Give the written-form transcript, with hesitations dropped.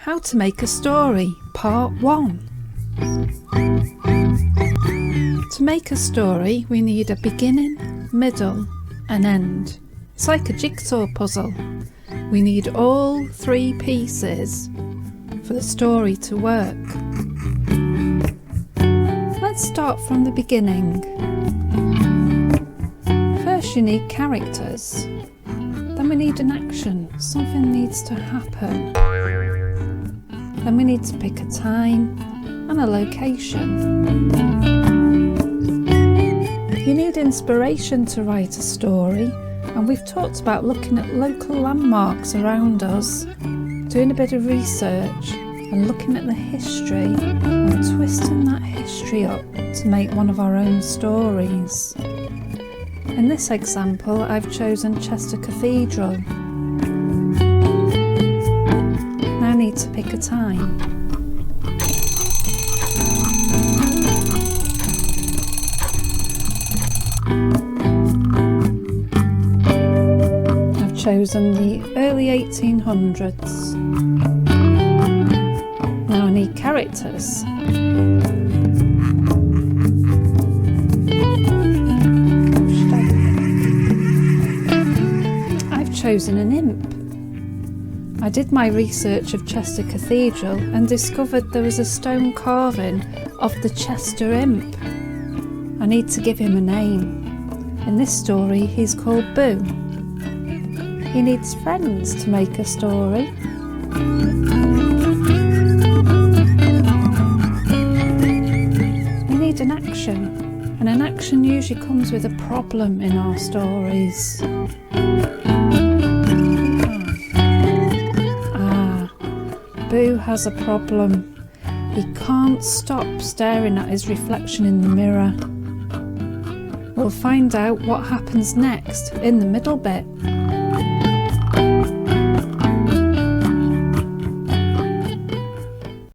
How to make a story, part 1. To make a story, we need a beginning, middle and end. It's like a jigsaw puzzle. We need all 3 pieces for the story to work. Let's start from the beginning. First you need characters. Then we need an action. Something needs to happen. Then we need to pick a time and a location. You need inspiration to write a story, and we've talked about looking at local landmarks around us, doing a bit of research and looking at the history and twisting that history up to make one of our own stories. In this example, I've chosen Chester Cathedral. Now I need to pick a time. I've chosen the early 1800s. Now I need characters. I've chosen an imp. I did my research of Chester Cathedral and discovered there was a stone carving of the Chester imp. I need to give him a name. In this story, he's called Boo. He needs friends to make a story. We need an action, and an action usually comes with a problem in our stories. Boo has a problem. He can't stop staring at his reflection in the mirror. We'll find out what happens next in the middle bit.